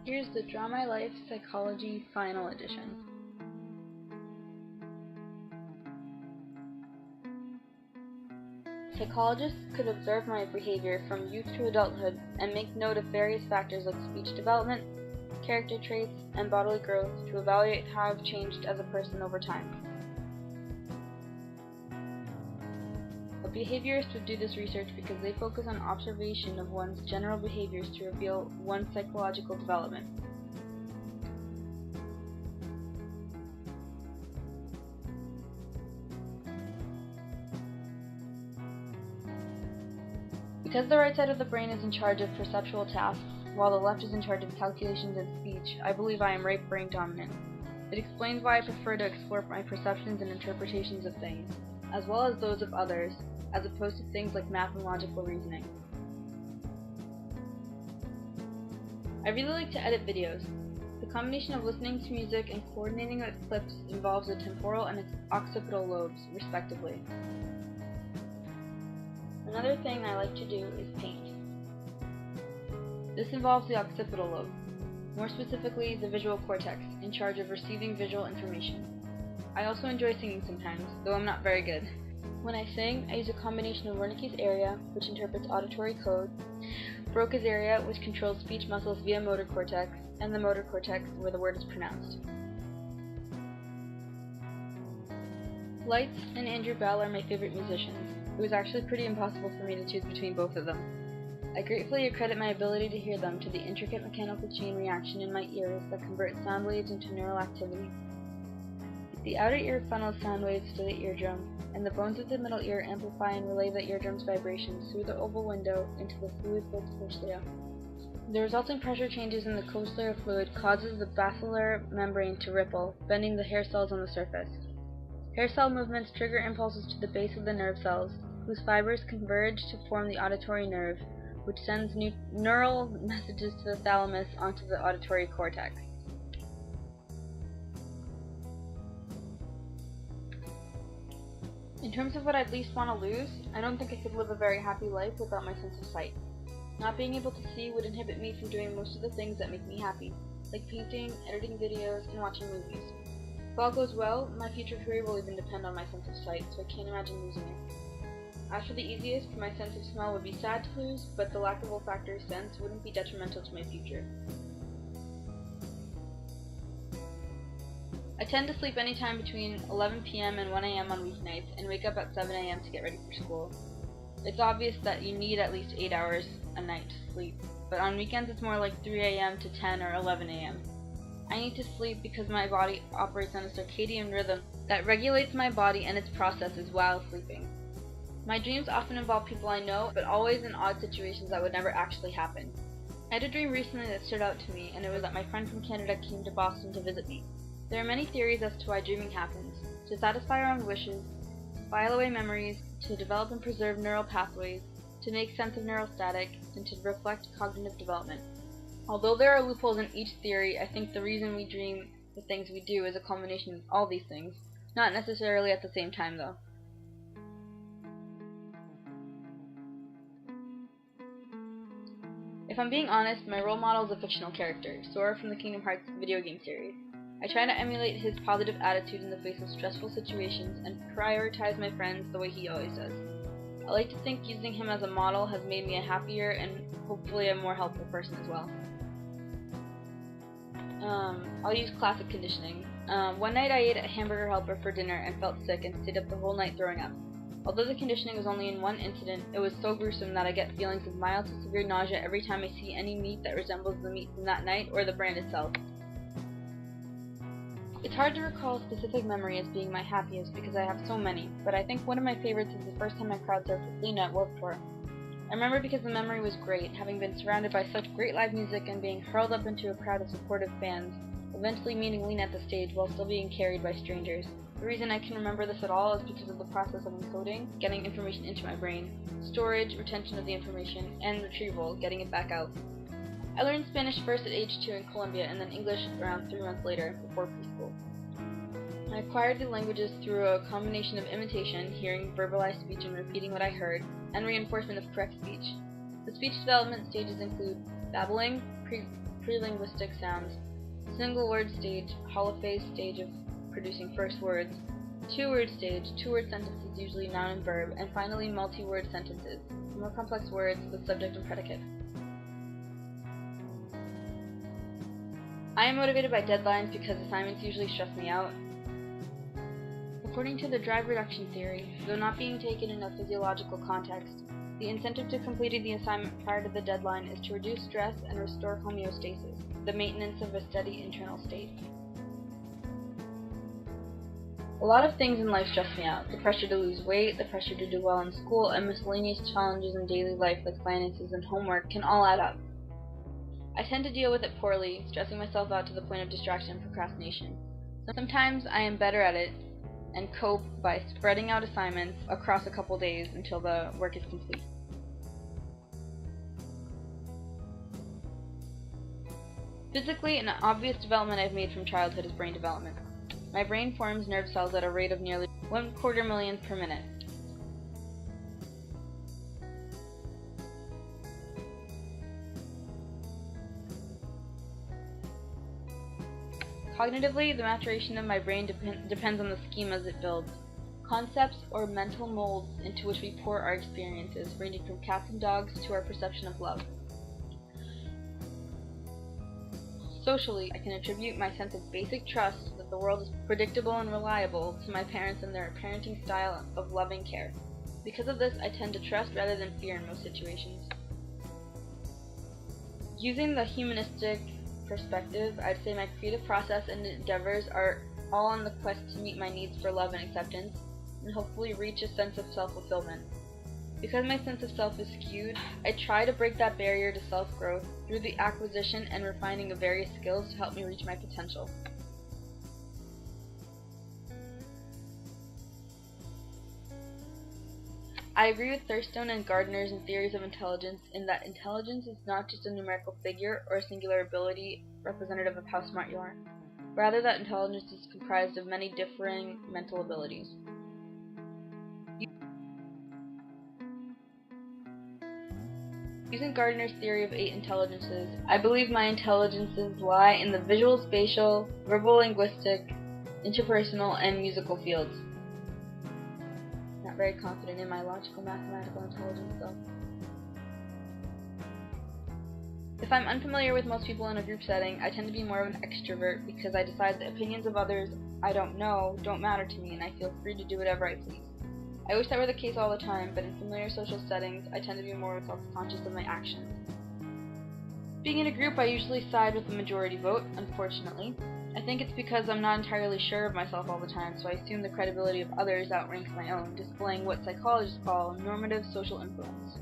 Here's the Draw My Life Psychology Final Edition. Psychologists could observe my behavior from youth to adulthood and make note of various factors like speech development, character traits, and bodily growth to evaluate how I've changed as a person over time. A behaviorist would do this research because they focus on observation of one's general behaviors to reveal one's psychological development. Because the right side of the brain is in charge of perceptual tasks, while the left is in charge of calculations and speech, I believe I am right brain dominant. It explains why I prefer to explore my perceptions and interpretations of things, as well as those of others, as opposed to things like math and logical reasoning. I really like to edit videos. The combination of listening to music and coordinating with clips involves the temporal and occipital lobes, respectively. Another thing I like to do is paint. This involves the occipital lobe, more specifically the visual cortex, in charge of receiving visual information. I also enjoy singing sometimes, though I'm not very good. When I sing, I use a combination of Wernicke's area, which interprets auditory code, Broca's area, which controls speech muscles via motor cortex, and the motor cortex, where the word is pronounced. Lights and Andrew Bell are my favorite musicians. It was actually pretty impossible for me to choose between both of them. I gratefully accredit my ability to hear them to the intricate mechanical chain reaction in my ears that converts sound waves into neural activity. The outer ear funnels sound waves to the eardrum, and the bones of the middle ear amplify and relay the eardrum's vibrations through the oval window into the fluid-filled cochlea. The resulting pressure changes in the cochlear fluid causes the basilar membrane to ripple, bending the hair cells on the surface. Hair cell movements trigger impulses to the base of the nerve cells, whose fibers converge to form the auditory nerve, which sends neural messages to the thalamus onto the auditory cortex. In terms of what I'd least want to lose, I don't think I could live a very happy life without my sense of sight. Not being able to see would inhibit me from doing most of the things that make me happy, like painting, editing videos, and watching movies. If all goes well, my future career will even depend on my sense of sight, so I can't imagine losing it. As for the easiest, my sense of smell would be sad to lose, but the lack of olfactory sense wouldn't be detrimental to my future. I tend to sleep anytime between 11 p.m. and 1 a.m. on weeknights, and wake up at 7 a.m. to get ready for school. It's obvious that you need at least 8 hours a night to sleep, but on weekends it's more like 3 a.m. to 10 or 11 a.m. I need to sleep because my body operates on a circadian rhythm that regulates my body and its processes while sleeping. My dreams often involve people I know, but always in odd situations that would never actually happen. I had a dream recently that stood out to me, and it was that my friend from Canada came to Boston to visit me. There are many theories as to why dreaming happens: to satisfy our own wishes, to file away memories, to develop and preserve neural pathways, to make sense of neural static, and to reflect cognitive development. Although there are loopholes in each theory, I think the reason we dream the things we do is a combination of all these things, not necessarily at the same time though. If I'm being honest, my role model is a fictional character, Sora from the Kingdom Hearts video game series. I try to emulate his positive attitude in the face of stressful situations and prioritize my friends the way he always does. I like to think using him as a model has made me a happier and hopefully a more helpful person as well. I'll use classic conditioning. One night I ate a hamburger helper for dinner and felt sick and stayed up the whole night throwing up. Although the conditioning was only in one incident, it was so gruesome that I get feelings of mild to severe nausea every time I see any meat that resembles the meat from that night or the brand itself. It's hard to recall a specific memory as being my happiest because I have so many, but I think one of my favorites is the first time I crowd surfed with Lena at Warped Tour. I remember because the memory was great, having been surrounded by such great live music and being hurled up into a crowd of supportive fans, eventually meeting Lena at the stage while still being carried by strangers. The reason I can remember this at all is because of the process of encoding, getting information into my brain, storage, retention of the information, and retrieval, getting it back out. I learned Spanish first at age 2 in Colombia and then English around 3 months later, before preschool. I acquired the languages through a combination of imitation, hearing verbalized speech and repeating what I heard, and reinforcement of correct speech. The speech development stages include babbling, pre-linguistic sounds, single word stage, holophase stage of producing first words, two-word stage, two-word sentences usually noun and verb, and finally multi-word sentences, more complex words with subject and predicate. I am motivated by deadlines because assignments usually stress me out. According to the drive reduction theory, though not being taken in a physiological context, the incentive to completing the assignment prior to the deadline is to reduce stress and restore homeostasis, the maintenance of a steady internal state. A lot of things in life stress me out. The pressure to lose weight, the pressure to do well in school, and miscellaneous challenges in daily life like finances and homework can all add up. I tend to deal with it poorly, stressing myself out to the point of distraction and procrastination. Sometimes I am better at it and cope by spreading out assignments across a couple days until the work is complete. Physically, an obvious development I've made from childhood is brain development. My brain forms nerve cells at a rate of nearly 1/4 million per minute. Cognitively, the maturation of my brain depends on the schemas it builds, concepts or mental molds into which we pour our experiences, ranging from cats and dogs to our perception of love. Socially, I can attribute my sense of basic trust that the world is predictable and reliable to my parents and their parenting style of loving care. Because of this, I tend to trust rather than fear in most situations. Using the humanistic perspective, I'd say my creative process and endeavors are all on the quest to meet my needs for love and acceptance, and hopefully reach a sense of self-fulfillment. Because my sense of self is skewed, I try to break that barrier to self-growth through the acquisition and refining of various skills to help me reach my potential. I agree with Thurstone and Gardner's in theories of intelligence in that intelligence is not just a numerical figure or a singular ability representative of how smart you are. Rather, that intelligence is comprised of many differing mental abilities. Using Gardner's theory of 8 intelligences, I believe my intelligences lie in the visual, spatial, verbal, linguistic, interpersonal, and musical fields. Not very confident in my logical mathematical intelligence, though. If I'm unfamiliar with most people in a group setting, I tend to be more of an extrovert because I decide the opinions of others I don't know don't matter to me and I feel free to do whatever I please. I wish that were the case all the time, but in familiar social settings, I tend to be more self-conscious of my actions. Being in a group, I usually side with the majority vote, unfortunately. I think it's because I'm not entirely sure of myself all the time, so I assume the credibility of others outranks my own, displaying what psychologists call normative social influence.